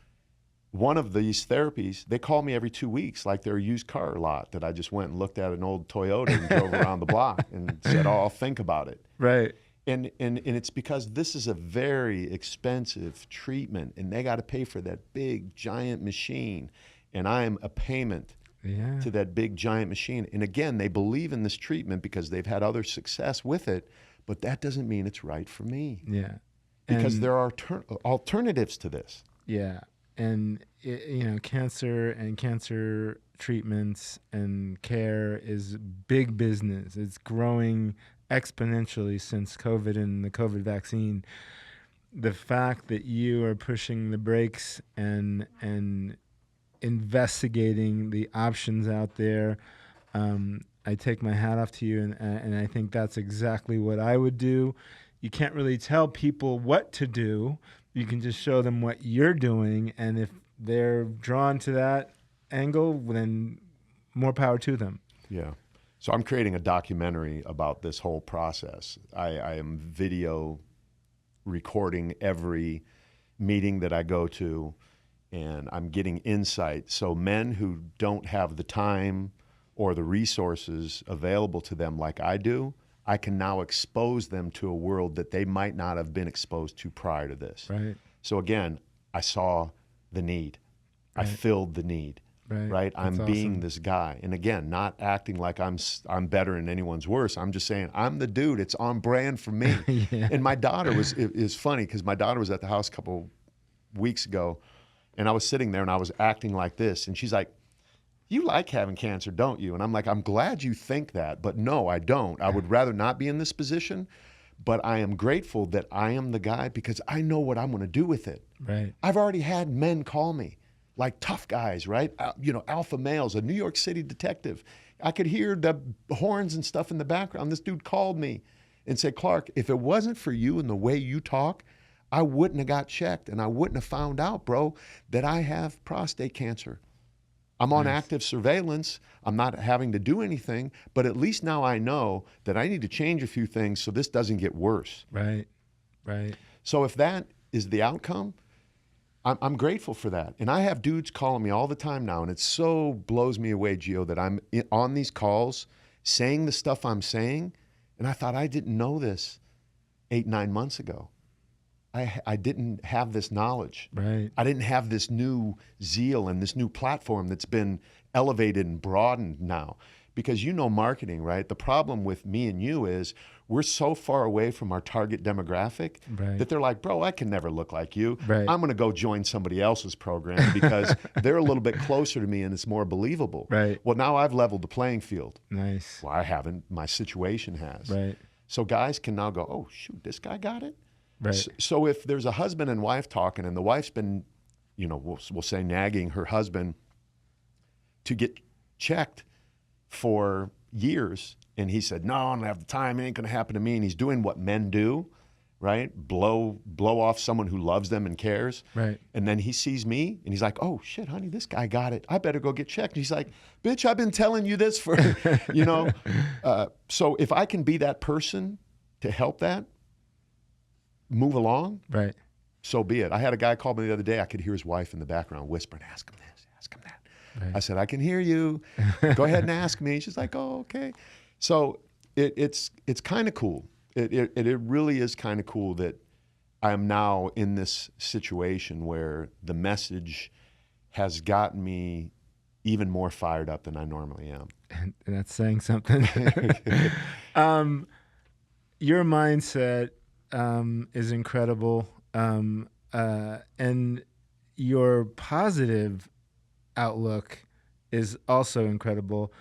one of these therapies, they call me every 2 weeks, like they're a used car lot that I just went and looked at an old Toyota and drove around the block and said, oh, I'll think about it. Right. And it's because this is a very expensive treatment and they got to pay for that big giant machine. And I am a payment to that big giant machine. And again, they believe in this treatment because they've had other success with it, but that doesn't mean it's right for me. Yeah. Because And- there are alternatives to this. Yeah. And, cancer and cancer treatments and care is big business. It's growing exponentially since COVID and the COVID vaccine. The fact that you are pushing the brakes and investigating the options out there, I take my hat off to you, and I think that's exactly what I would do. You can't really tell people what to do. You can just show them what you're doing, and if they're drawn to that angle, then more power to them. Yeah. So I'm creating a documentary about this whole process. I am video recording every meeting that I go to, and I'm getting insight. So men who don't have the time or the resources available to them like I do, I can now expose them to a world that they might not have been exposed to prior to this. Right. So again, I saw the need. I filled the need. Right? I'm That's being awesome. this guy. And again, not acting like I'm better and anyone's worse. I'm just saying I'm the dude. It's on brand for me. Yeah. And my daughter is funny because my daughter was at the house a couple weeks ago and I was sitting there and I was acting like this. And she's like, you like having cancer, don't you? And I'm like, I'm glad you think that, but no, I don't. I would rather not be in this position, but I am grateful that I am the guy because I know what I'm going to do with it. Right. I've already had men call me, like tough guys, right? Alpha males, a New York City detective. I could hear the horns and stuff in the background. This dude called me and said, Clark, if it wasn't for you and the way you talk, I wouldn't have got checked and I wouldn't have found out, bro, that I have prostate cancer. I'm on active surveillance. I'm not having to do anything, but at least now I know that I need to change a few things so this doesn't get worse. Right. Right. So if that is the outcome, I'm grateful for that. And I have dudes calling me all the time now, and it so blows me away, Gio, that I'm on these calls saying the stuff I'm saying, and I thought I didn't know this 8-9 months ago. I didn't have this knowledge. Right. I didn't have this new zeal and this new platform that's been elevated and broadened now. Because you know marketing, right? The problem with me and you is we're so far away from our target demographic that they're like, bro, I can never look like you. Right. I'm going to go join somebody else's program because they're a little bit closer to me and it's more believable. Right. Well, now I've leveled the playing field. Nice. Well, I haven't. My situation has. Right. So guys can now go, oh, shoot, this guy got it? Right. So if there's a husband and wife talking and the wife's been, you know, we'll say nagging her husband to get checked for years, and he said, no, I don't have the time, it ain't gonna happen to me, and he's doing what men do, right? Blow off someone who loves them and cares. Right. And then he sees me, and he's like, oh, shit, honey, this guy got it. I better go get checked. And he's like, bitch, I've been telling you this for, you know. So if I can be that person to help that move along, Right. so be it. I had a guy call me the other day. I could hear his wife in the background whispering, ask him this, ask him that. Right. I said, I can hear you. Go ahead and ask me. She's like, oh, okay. So it's kind of cool. It really is kind of cool that I am now in this situation where the message has gotten me even more fired up than I normally am. And that's saying something. Your mindset is incredible, and your positive outlook is also incredible.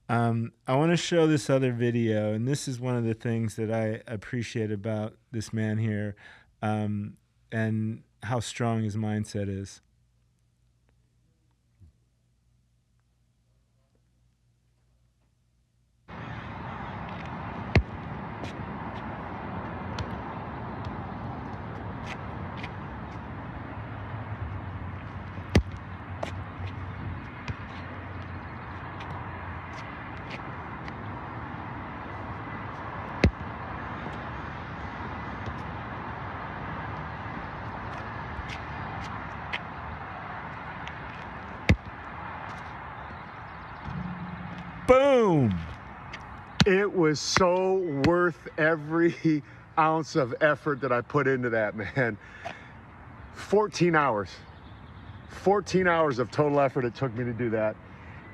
I want to show this other video, and this is one of the things that I appreciate about this man here, and how strong his mindset is. Boom! It was so worth every ounce of effort that I put into that, man. 14 hours. 14 hours of total effort it took me to do that,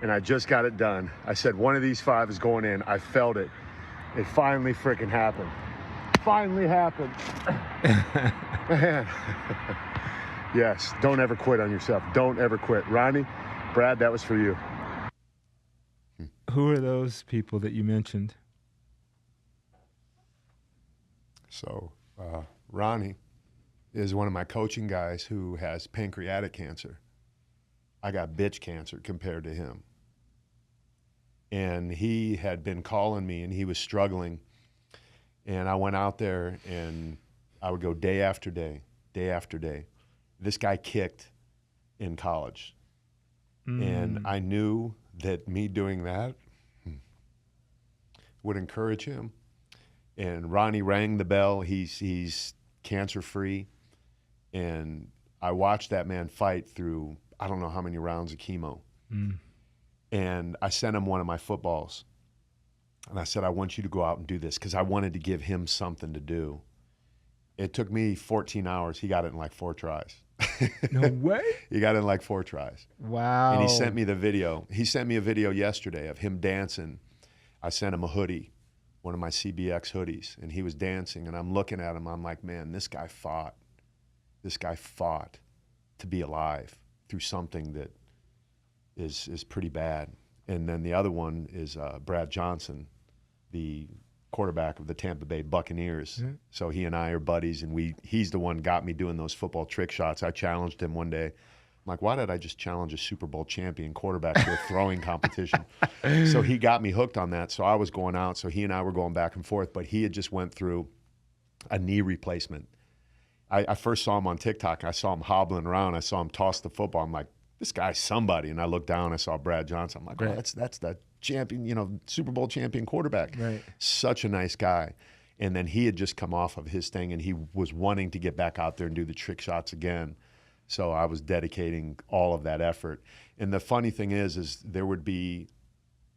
and I just got it done. I said one of these 5 is going in. I felt it. It finally freaking happened. Finally happened. Man. Yes, don't ever quit on yourself. Don't ever quit. Ronnie, Brad, that was for you. Who are those people that you mentioned? So Ronnie is one of my coaching guys who has pancreatic cancer. I got bitch cancer compared to him. And he had been calling me and he was struggling. And I went out there and I would go day after day, day after day. This guy kicked in college. And I knew that me doing that would encourage him. And Ronnie rang the bell. He's cancer-free. And I watched that man fight through I don't know how many rounds of chemo. And I sent him one of my footballs. And I said, I want you to go out and do this because I wanted to give him something to do. It took me 14 hours. He got it in like 4 tries. No way? He got it in like 4 tries. Wow. And he sent me the video. He sent me a video yesterday of him dancing. I sent him a hoodie, one of my CBX hoodies, and he was dancing. And I'm looking at him. I'm like, man, this guy fought. This guy fought to be alive through something that is pretty bad. And then the other one is Brad Johnson, the quarterback of the Tampa Bay Buccaneers. Mm-hmm. So he and I are buddies, and he's the one got me doing those football trick shots. I challenged him one day. I'm like, why did I just challenge a Super Bowl champion quarterback to a throwing competition? So he got me hooked on that. So I was going out. So he and I were going back and forth, but he had just went through a knee replacement. I first saw him on TikTok. I saw him hobbling around. I saw him toss the football. I'm like, this guy's somebody. And I looked down. I saw Brad Johnson. I'm like, oh, that's the champion, Super Bowl champion quarterback. Right. Such a nice guy. And then he had just come off of his thing, and he was wanting to get back out there and do the trick shots again. So I was dedicating all of that effort. And the funny thing is there would be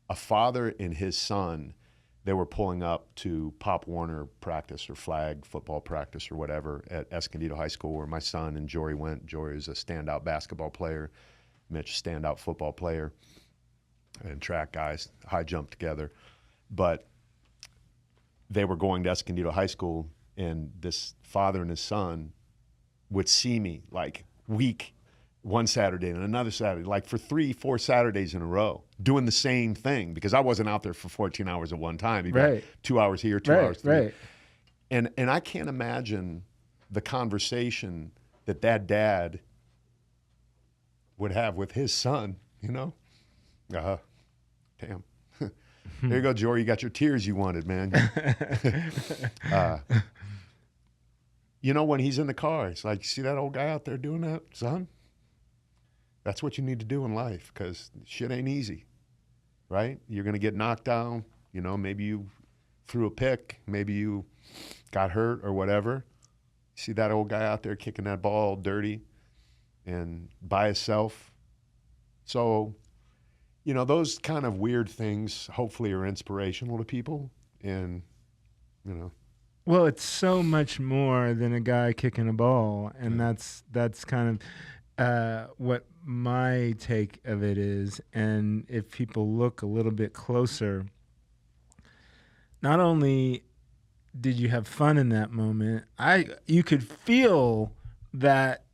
a father and his son. They were pulling up to Pop Warner practice or flag football practice or whatever at Escondido High School, where my son and Jory went. Jory is a standout basketball player. Mitch, standout football player. And track guys, high jump together. But they were going to Escondido High School, and this father and his son would see me like one Saturday and another Saturday, like for 3-4 Saturdays in a row, doing the same thing, because I wasn't out there for 14 hours at one time. You got 2 hours here, 2 hours there. And I can't imagine the conversation that dad would have with his son, you know? Damn. There you go, Jory. You got your tears you wanted, man. You know, when he's in the car, it's like, you see that old guy out there doing that, son? That's what you need to do in life, because shit ain't easy, right? You're going to get knocked down. You know, maybe you threw a pick. Maybe you got hurt or whatever. See that old guy out there kicking that ball dirty and by himself. So, you know, those kind of weird things hopefully are inspirational to people. And, you know. Well, it's so much more than a guy kicking a ball. And that's kind of what my take of it is. And if people look a little bit closer, not only did you have fun in that moment, you could feel that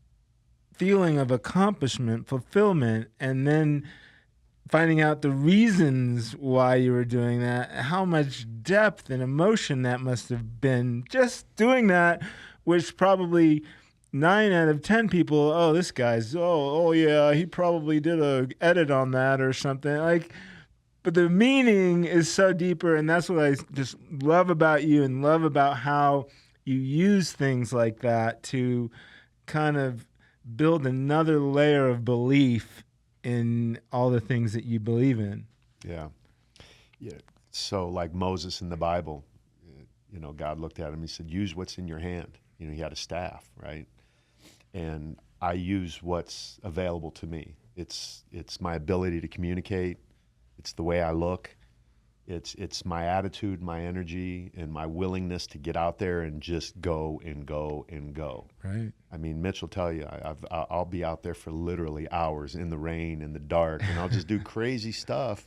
feeling of accomplishment, fulfillment, and then finding out the reasons why you were doing that, how much depth and emotion that must have been just doing that, which probably 9 out of 10 people, oh, this guy's, oh yeah, he probably did a edit on that or something. Like, but the meaning is so deeper, and that's what I just love about you and love about how you use things like that to kind of build another layer of belief in all the things that you believe in. Yeah. So like Moses in the Bible, you know, God looked at him, he said, use what's in your hand. You know, he had a staff, right? And I use what's available to me. It's my ability to communicate. It's the way I look. It's my attitude, my energy, and my willingness to get out there and just go and go and go. Right. I mean, Mitch will tell you, I'll be out there for literally hours in the rain, in the dark, and I'll just do crazy stuff.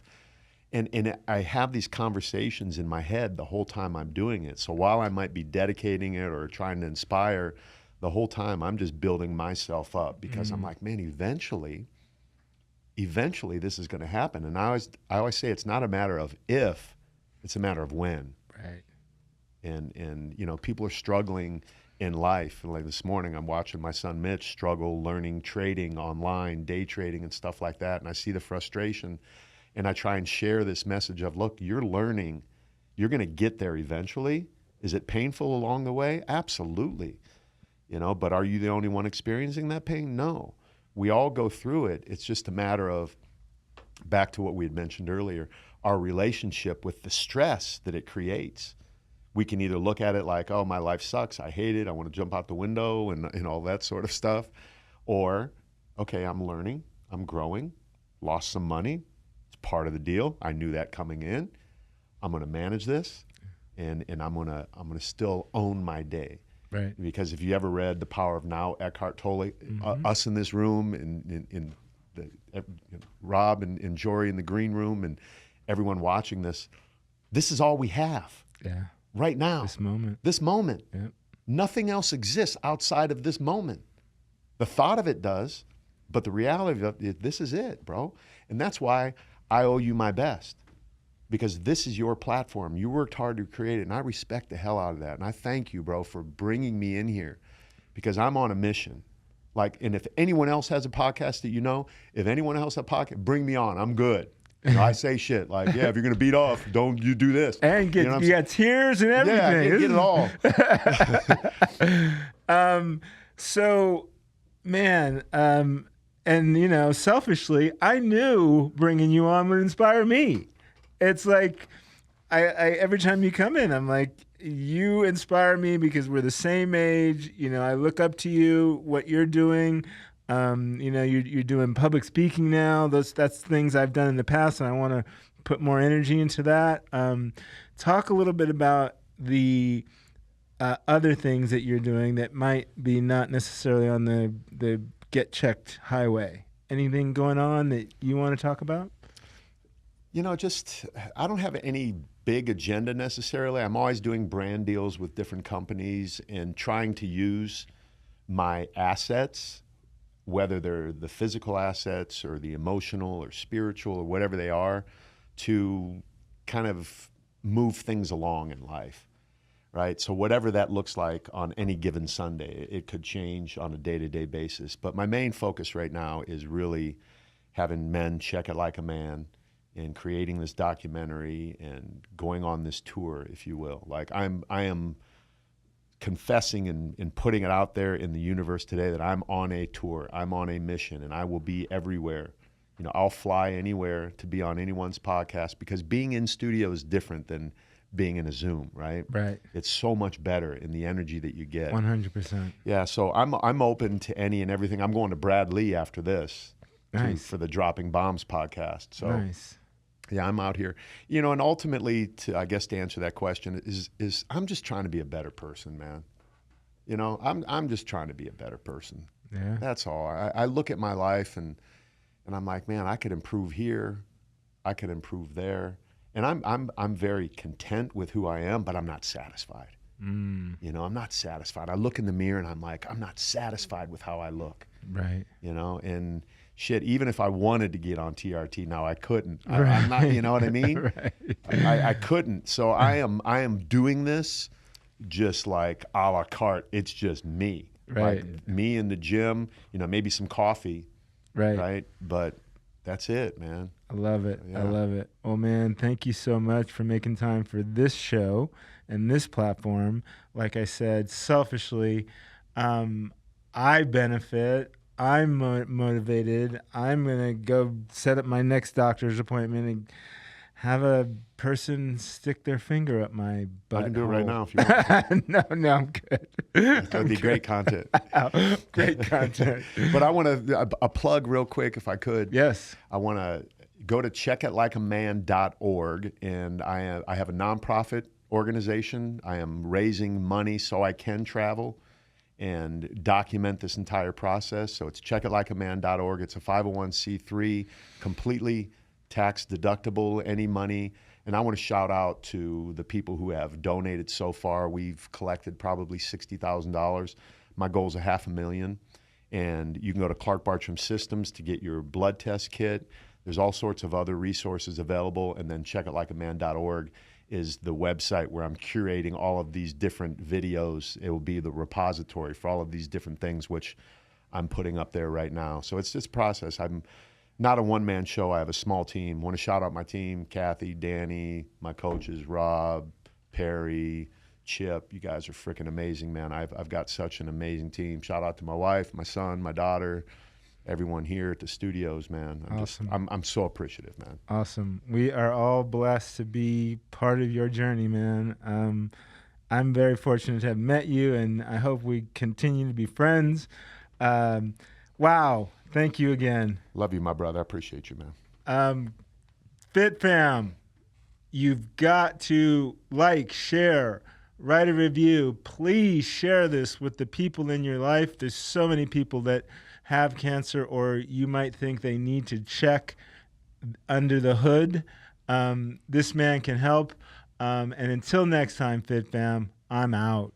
And I have these conversations in my head the whole time I'm doing it. So while I might be dedicating it or trying to inspire, the whole time I'm just building myself up, because I'm like, man, eventually this is going to happen. And I always say it's not a matter of if, it's a matter of when. Right. And you know, people are struggling in life. And like this morning, I'm watching my son Mitch struggle learning trading online, day trading and stuff like that. And I see the frustration, and I try and share this message of, look, you're learning, you're going to get there eventually. Is it painful along the way? Absolutely. You know, but are you the only one experiencing that pain? No. We all go through it. It's just a matter of, back to what we had mentioned earlier, our relationship with the stress that it creates. We can either look at it like, oh, my life sucks, I hate it, I want to jump out the window and all that sort of stuff. Or, okay, I'm learning, I'm growing, lost some money, it's part of the deal. I knew that coming in. I'm going to manage this, and I'm going to still own my day. Right. Because if you ever read The Power of Now, Eckhart Tolle, us in this room, and Rob and Jory in the green room, and everyone watching this is all we have. Yeah. Right now. This moment. Yep. Nothing else exists outside of this moment. The thought of it does, but the reality of it, this is it, bro. And that's why I owe you my best. Because this is your platform. You worked hard to create it, and I respect the hell out of that. And I thank you, bro, for bringing me in here, because I'm on a mission. Like, and if anyone else has a podcast that you know, if anyone else has a podcast, bring me on. I'm good. You know, I say shit like, yeah, if you're going to beat off, don't you do this. And get, you got tears and everything. Yeah, get it all. So, man, and, you know, selfishly, I knew bringing you on would inspire me. It's like, I every time you come in, I'm like, you inspire me because we're the same age. You know, I look up to you, what you're doing. You're doing public speaking now. That's things I've done in the past, and I want to put more energy into that. Talk a little bit about the other things that you're doing that might be not necessarily on the get checked highway. Anything going on that you want to talk about? I don't have any big agenda necessarily. I'm always doing brand deals with different companies and trying to use my assets, whether they're the physical assets or the emotional or spiritual or whatever they are, to kind of move things along in life, right? So whatever that looks like on any given Sunday, it could change on a day-to-day basis. But my main focus right now is really having men check it like a man and creating this documentary and going on this tour, if you will. Like I am confessing and putting it out there in the universe today that I'm on a tour, I'm on a mission, and I will be everywhere. I'll fly anywhere to be on anyone's podcast, because being in studio is different than being in a Zoom, right? Right. It's so much better in the energy that you get. 100%. Yeah, so I'm open to any and everything. I'm going to Brad Lee after this for the Dropping Bombs podcast. So nice. Yeah, I'm out here. And ultimately, to answer that question, is I'm just trying to be a better person, man. I'm just trying to be a better person. Yeah. That's all. I look at my life and I'm like, man, I could improve here, I could improve there, and I'm very content with who I am, but I'm not satisfied. I'm not satisfied. I look in the mirror and I'm like, I'm not satisfied with how I look. Right. And shit, even if I wanted to get on TRT now, I couldn't. Right. I'm not, you know what I mean? Right. I couldn't. So I am doing this just like a la carte. It's just me. Right. Like me in the gym, maybe some coffee. Right. But that's it, man. I love it. Yeah. I love it. Well, man, thank you so much for making time for this show and this platform. Like I said, selfishly, I benefit. I'm motivated. I'm going to go set up my next doctor's appointment and have a person stick their finger up my butt. I can do it right now if you want. No, I'm good. That would be great content. Great content. But I want a plug real quick, if I could. Yes. I want to go to checkititlikeaman.org, and I have a nonprofit organization. I am raising money so I can travel and document this entire process. So it's checkititlikeaman.org. It's a 501c3, completely tax deductible, any money. And I want to shout out to the people who have donated so far. We've collected probably $60,000. My goal is $500,000. And you can go to Clark Bartram Systems to get your blood test kit. There's all sorts of other resources available. And then checkititlikeaman.org is the website where I'm curating all of these different videos. It will be the repository for all of these different things, which I'm putting up there right now. So it's this process. I'm not a one-man show. I have a small team. I want to shout out my team, Kathy, Danny, my coaches, Rob, Perry, Chip. You guys are freaking amazing, man. I've got such an amazing team. Shout out to my wife, my son, my daughter, everyone here at the studios, man. I'm so appreciative, man. Awesome. We are all blessed to be part of your journey, man. I'm very fortunate to have met you, and I hope we continue to be friends. Wow. Thank you again. Love you, my brother. I appreciate you, man. Fit Fam, you've got to like, share, write a review. Please share this with the people in your life. There's so many people that have cancer, or you might think they need to check under the hood. This man can help. And until next time, Fit Fam, I'm out.